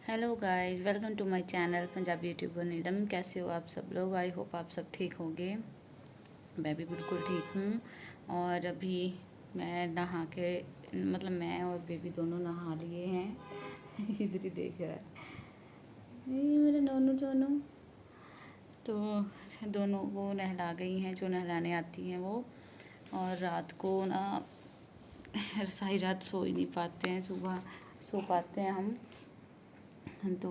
Hello guys, welcome to my channel Punjabi YouTuber Neelam. कैसे हो आप सब लोग? आई होप आप सब ठीक होंगे। मैं भी बिल्कुल ठीक हूँ। और अभी मैं नहा के मैं और बेबी दोनों नहा लिए हैं। इधर ही देख रहा है ये मेरे नोनू जोनू। तो दोनों वो नहला गई हैं, जो नहलाने आती हैं वो। और रात को ना सारी रात सो ही नहीं पाते हैं, सुबह सो पाते हैं हम। तो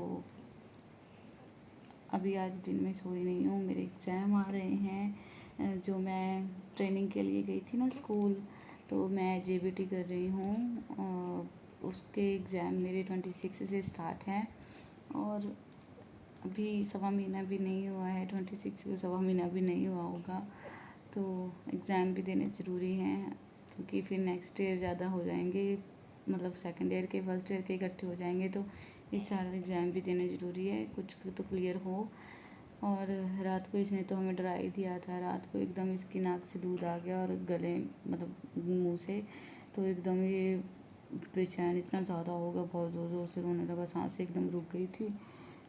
अभी आज दिन में सोई नहीं हूँ, मेरे एग्ज़ाम आ रहे हैं। जो मैं ट्रेनिंग के लिए गई थी ना स्कूल, तो मैं जेबीटी कर रही हूँ। उसके एग्ज़ाम मेरे 26 से स्टार्ट हैं और अभी सवा महीना भी नहीं हुआ है। 26 को सवा महीना भी नहीं हुआ होगा। तो एग्ज़ाम भी देने ज़रूरी हैं, क्योंकि फिर नेक्स्ट ईयर ज़्यादा हो जाएंगे, मतलब सेकेंड ईयर के फर्स्ट ईयर के इकट्ठे हो जाएंगे। तो इस साल एग्ज़ाम भी देने ज़रूरी है, कुछ तो क्लियर हो। और रात को इसने तो हमें डरा ही दिया था। रात को एकदम इसकी नाक से दूध आ गया और गले मुंह से। तो एकदम ये बेचैन इतना ज़्यादा हो गया, बहुत ज़ोर ज़ोर से रोने लगा, सांसें एकदम रुक गई थी।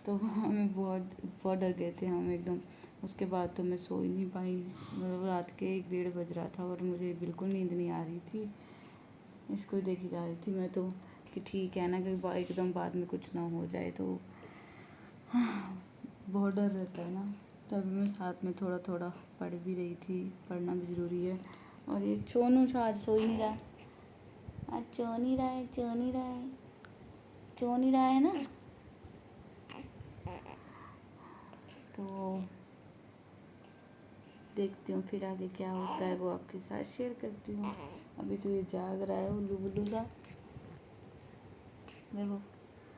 तो हमें बहुत बहुत डर गए थे हम एकदम। उसके बाद तो मैं सो ही नहीं पाई, रात के 1 डेढ़ बज रहा था और मुझे बिल्कुल नींद नहीं आ रही थी। इसको देखी जा रही थी मैं तो, कि ठीक है ना, कि एकदम बाद में कुछ ना हो जाए। तो बहुत डर रहता है ना। तो अभी मैं साथ में थोड़ा थोड़ा पढ़ भी रही थी, पढ़ना भी ज़रूरी है। और ये चोनू आज सो ही नहीं रहा, आज चो नहीं रहा है, चो नहीं रहा है, चो नहीं रहा है ना। तो देखती हूँ फिर आगे क्या होता है, वो आपके साथ शेयर करती हूँ। अभी तो ये जाग रहा है उल्लू बुल्लू सा, देखो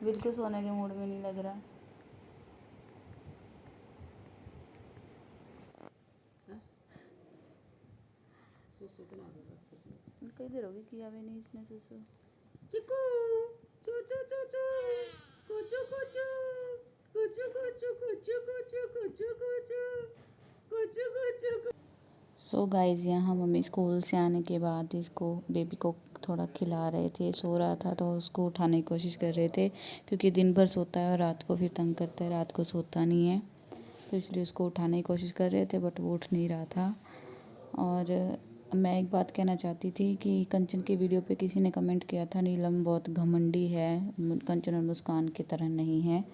बिल्कुल सोने के मूड में नहीं लग रहा। कई देर होगी किया भी नहीं इसने सुसु। चिकू चू चू चू चू कुचू कुचू कुचू कुचू कुचू कुचू कुचू कुचू कुचू कुचू। सो गाइस, यहाँ मम्मी स्कूल से आने के बाद इसको बेबी को थोड़ा खिला रहे थे। सो रहा था तो उसको उठाने की कोशिश कर रहे थे, क्योंकि दिन भर सोता है और रात को फिर तंग करता है, रात को सोता नहीं है। तो इसलिए उसको उठाने की कोशिश कर रहे थे, बट वो उठ नहीं रहा था। और मैं एक बात कहना चाहती थी कि कंचन की वीडियो पे किसी ने कमेंट किया था, नीलम बहुत घमंडी है, कंचन और मुस्कान की तरह नहीं है।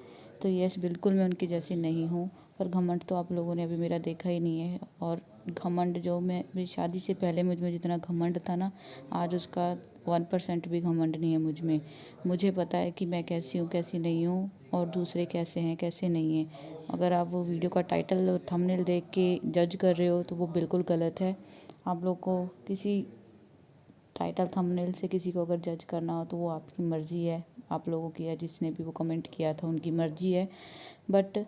तो यस, बिल्कुल मैं उनकी जैसी नहीं हूँ, पर घमंड तो आप लोगों ने अभी मेरा देखा ही नहीं है। और घमंड जो मेरी शादी से पहले मुझ में जितना घमंड था ना, आज उसका 1% भी घमंड नहीं है मुझ में। मुझे पता है कि मैं कैसी हूँ, कैसी नहीं हूँ, और दूसरे कैसे हैं, कैसे नहीं हैं। अगर आप वो वीडियो का टाइटल और थंबनेल देख के जज कर रहे हो तो वो बिल्कुल गलत है। आप लोग को किसी टाइटल थंबनेल से किसी को अगर जज करना हो तो वो आपकी मर्ज़ी है, आप लोगों की है। जिसने भी वो कमेंट किया था उनकी मर्ज़ी है। बट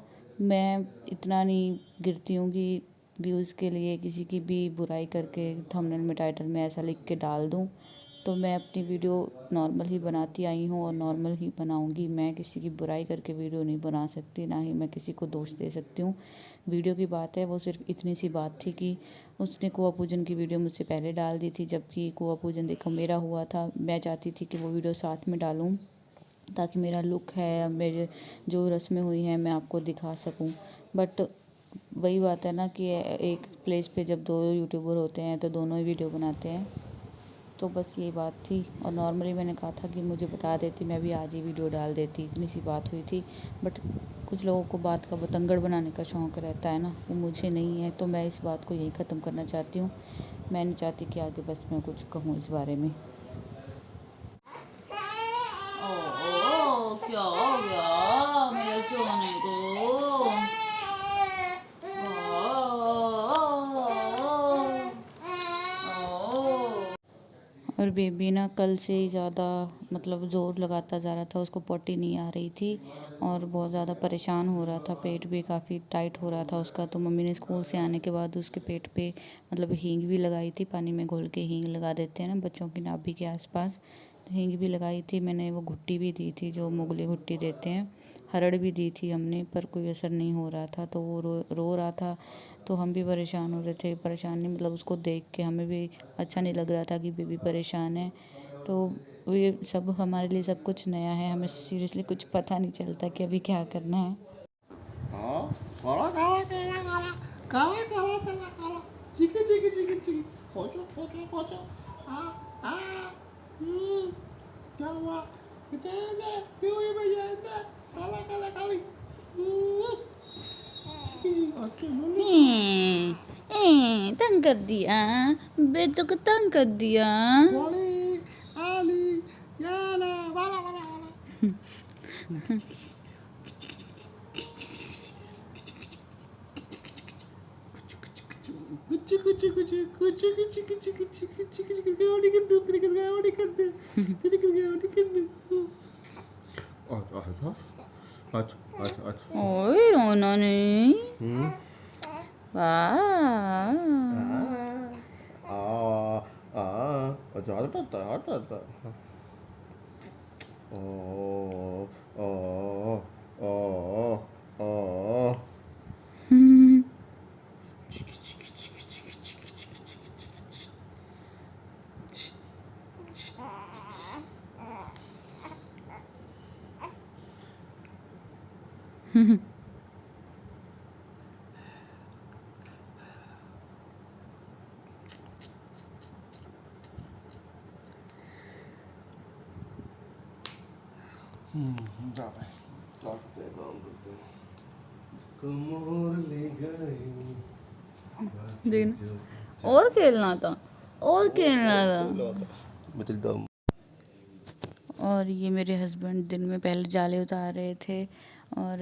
मैं इतना नहीं गिरती हूँ कि व्यूज़ के लिए किसी की भी बुराई करके थंबनेल में, टाइटल में ऐसा लिख के डाल दूँ। तो मैं अपनी वीडियो नॉर्मल ही बनाती आई हूँ और नॉर्मल ही बनाऊँगी। मैं किसी की बुराई करके वीडियो नहीं बना सकती, ना ही मैं किसी को दोष दे सकती हूँ। वीडियो की बात है, वो सिर्फ इतनी सी बात थी कि उसने कुआँ पूजन की वीडियो मुझसे पहले डाल दी थी, जबकि कुआँ पूजन देखो मेरा हुआ था। मैं चाहती थी कि वो वीडियो साथ में डालूँ, ताकि मेरा लुक है, मेरे जो रस्में हुई हैं, मैं आपको दिखा सकूं। बट वही बात है ना कि एक प्लेस पे जब दो यूट्यूबर होते हैं तो दोनों ही वीडियो बनाते हैं। तो बस यही बात थी। और नॉर्मली मैंने कहा था कि मुझे बता देती, मैं भी आज ही वीडियो डाल देती, इतनी सी बात हुई थी। बट कुछ लोगों को बात का बतंगड़ बनाने का शौक़ रहता है ना, वो मुझे नहीं है। तो मैं इस बात को यही ख़त्म करना चाहती हूँ। मैं नहीं चाहती कि आगे बस मैं कुछ कहूँ इस बारे में। क्या हो गया मेरे सोने को? और बेबी ना कल से ही ज़्यादा ज़ोर लगाता जा रहा था, उसको पोटी नहीं आ रही थी और बहुत ज़्यादा परेशान हो रहा था। पेट भी काफ़ी टाइट हो रहा था उसका। तो मम्मी ने स्कूल से आने के बाद उसके पेट पे हींग भी लगाई थी, पानी में घोल के हींग लगा देते हैं ना बच्चों की नाभि के आसपास। तो हींग भी लगाई थी मैंने, वो घुट्टी भी दी थी, जो मुगली घुट्टी देते हैं, हरड़ भी दी थी हमने, पर कोई असर नहीं हो रहा था। तो वो रो रहा था। तो हम भी परेशान हो रहे थे। परेशानी उसको देख के हमें भी अच्छा नहीं लग रहा था कि बेबी परेशान है। तो ये सब हमारे लिए सब कुछ नया है, हमें सीरियसली कुछ पता नहीं चलता कि अभी क्या करना है। काला काला काला काला काला काला काला काला चिकी चिकी चिकी चिकी पोचो पोचो पोचो क्या हुआ बचाना क्यों ये बचाना काला काला काली तंग कर दिया बेटो को, तंग कर दिया। काली आली याला वाला वाला वाला कुछ कुछ कुछ कुछ कुछ कुछ कुछ कुछ कुछ गाड़ी कर दो तेरी गाड़ी कर दो तेरी गाड़ी कर दो अच्छा अच्छा अच्छा अच्छा अच्छा ओए रोना नहीं। वाह अच्छा आता आता आता ओ ओ ओ ओ चिकी चिकी चिकी चिकी चिकी चिकी चिकी चिकी कमर ले गए देना और खेलना था, और खेलना था। मतलब और ये मेरे हस्बैंड दिन में पहले जाले उतार रहे थे और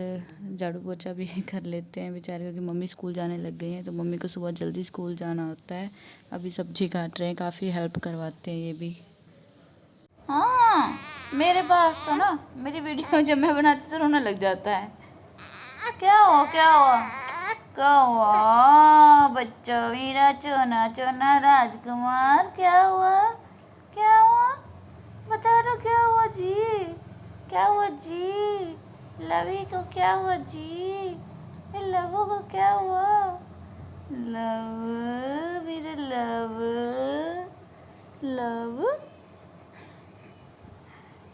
झाड़ू पोछा भी कर लेते हैं बेचारे, क्योंकि मम्मी स्कूल जाने लग गई हैं तो मम्मी को सुबह जल्दी स्कूल जाना होता है। अभी सब्जी काट रहे हैं, काफ़ी हेल्प करवाते हैं ये भी। हाँ मेरे पास तो ना मेरी वीडियो जब मैं बनाती तो रोना लग जाता है। क्या हुआ क्या हुआ क्या हुआ बच्चा मेरा चोना चोना राजकुमार, क्या हुआ क्या हुआ बता दो क्या हुआ जी, क्या हुआ जी, लवी को क्या हुआ जी, लवू को क्या हुआ, लव मेरे लव लव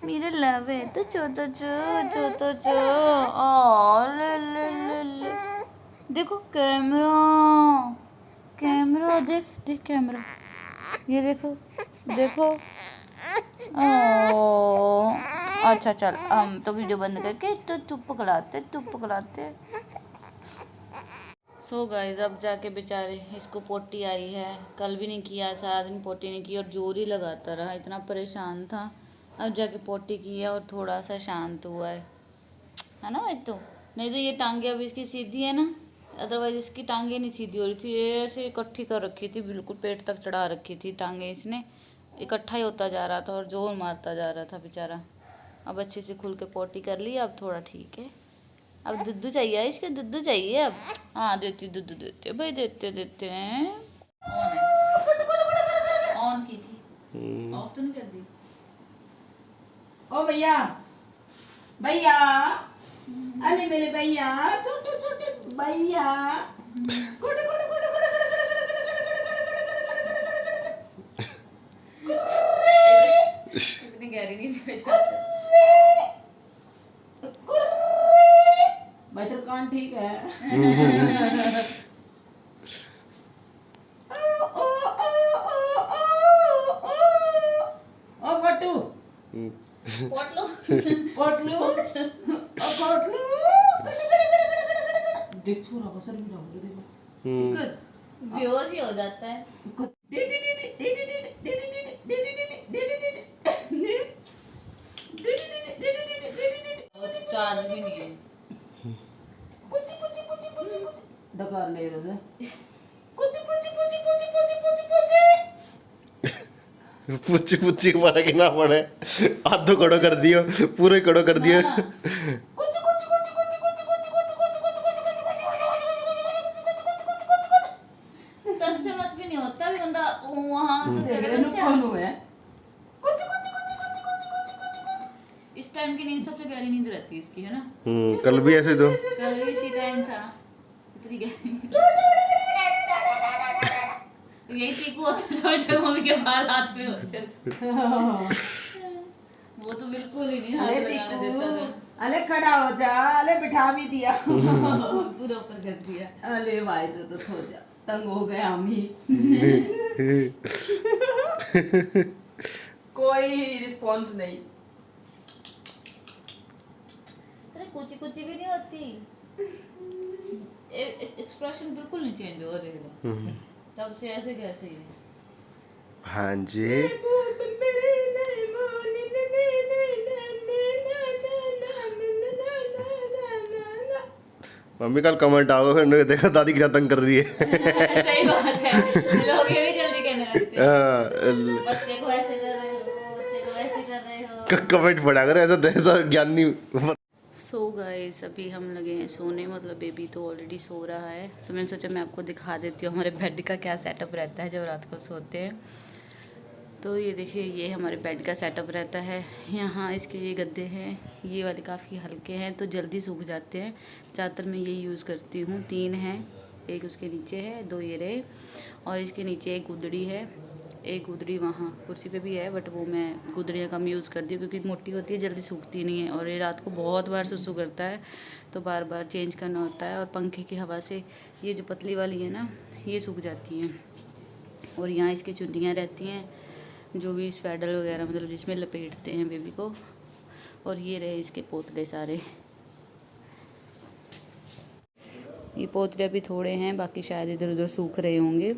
मेरा लव है तो चो ओ ले ले ले ले देखो कैमरा कैमरा देख देख कैमरा, ये देखो देखो। ओ अच्छा चल हम तो वीडियो बंद करके तो चुप पकड़ाते। सो गाइस अब जाके बेचारे इसको पोटी आई है, कल भी नहीं किया, सारा दिन पोटी नहीं की और जोर ही लगाता रहा, इतना परेशान था। अब जाके पोटी की है और थोड़ा सा शांत हुआ है ना भाई। तो नहीं तो ये टांगे अब इसकी सीधी है ना, अदरवाइज इसकी टांगे नहीं सीधी हो रही थी, ये ऐसे इकट्ठी कर रखी थी, बिल्कुल पेट तक चढ़ा रखी थी टांगे, इसने इकट्ठा ही होता जा रहा था और जोर मारता जा रहा था बेचारा। अब अच्छे से खुल के पोटी कर ली, अब थोड़ा ठीक है। अब दुद्धू चाहिए इसके, दुद्धू चाहिए अब। हाँ देती दुद्धू देते भाई, देते हैं। ऑन की थी, ऑफ तो नहीं कर दी। ओ भैया भैया अरे मेरे भैया छोटे छोटे भैया कुड़ कुड़ कुड़ कुड़ इतनी गहरी नहीं थी भाई तेरा कान ठीक है। ओ पट्टू पोटलो पोटलू पोटलू देख छोरा बसर भी डाल दे बिकॉज़ बेहोश ही हो जाता है। चार्ज भी नहीं है। डकार ले रहे पुच्ची पुच्ची को मारा कि ना पड़े, आधो कड़ो कर दियो, पूरे कड़ो कर दियो। तब से मच भी नहीं होता भी बंदा वहाँ तो तेरे नु कौन हुए इस टाइम की नींद सबसे गहरी नींद रहती है इसकी, है ना। कल भी ऐसे तो कल भी इसी टाइम था, इतनी गहरी नींद। यही चीकू होता था जब मम्मी के बाल हाथ में होते थे। वो तो बिल्कुल ही नहीं हाथ अरे लगाने चीकू, देता था। अरे खड़ा हो जा, अरे बिठा भी दिया। पूरा ऊपर कर दिया। अरे भाई तो सो जा, तंग हो गए हम ही। कोई रिस्पॉन्स नहीं। अरे कुची कुची भी नहीं होती। एक्सप्रेशन बिल्कुल नहीं चेंज हो रही है तब से, ऐसे कैसे ही है। हाँ जी। मम्मी कल कमेंट आओगे फिर उन्होंने देखा दादी क्या तंग कर रही है। सही बात है, लोग ये भी जल्दी कहने लगते हैं बच्चे को ऐसे कर रहे हो, बच्चे को ऐसे कर रहे हो। कमेंट पढ़ा कर ऐसा ज्ञान नहीं। सो गाइस अभी हम लगे हैं सोने, मतलब बेबी तो ऑलरेडी सो रहा है। तो मैंने सोचा मैं आपको दिखा देती हूँ हमारे बेड का क्या सेटअप रहता है जब रात को सोते हैं। तो ये देखिए, ये हमारे बेड का सेटअप रहता है। यहाँ इसके ये गद्दे हैं, ये वाले काफ़ी हल्के हैं तो जल्दी सूख जाते हैं। ज़्यादातर मैं यही यूज़ करती हूँ। 3 हैं, एक उसके नीचे है, 2 ये रहे, और इसके नीचे एक गुदड़ी है। एक गुदड़ी वहाँ कुर्सी पे भी है, बट वो मैं गुदड़ियाँ कम यूज़ करती हूँ क्योंकि मोटी होती है, जल्दी सूखती नहीं है। और ये रात को बहुत बार सुसु करता है तो बार बार चेंज करना होता है। और पंखे की हवा से ये जो पतली वाली है ना, ये सूख जाती हैं। और यहाँ इसकी चुन्नियाँ रहती हैं, जो भी स्वेडल वगैरह मतलब जिसमें लपेटते हैं बेबी को। और ये रहे इसके पोतले सारे। ये पोतले अभी थोड़े हैं, बाकी शायद इधर उधर सूख रहे होंगे,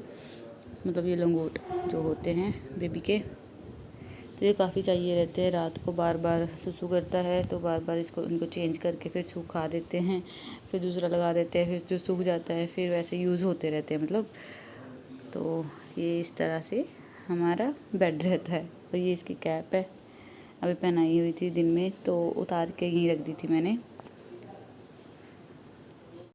मतलब ये लंगोट जो होते हैं बेबी के। तो ये काफ़ी चाहिए रहते हैं। रात को बार बार सुसु करता है तो बार बार इनको चेंज करके फिर सूखा देते हैं, फिर दूसरा लगा देते हैं, फिर जो सूख जाता है फिर वैसे यूज़ होते रहते हैं मतलब। तो ये इस तरह से हमारा बेड रहता है। और ये इसकी कैप है, अभी पहनाई हुई थी दिन में तो उतार के यहीं रख दी थी मैंने।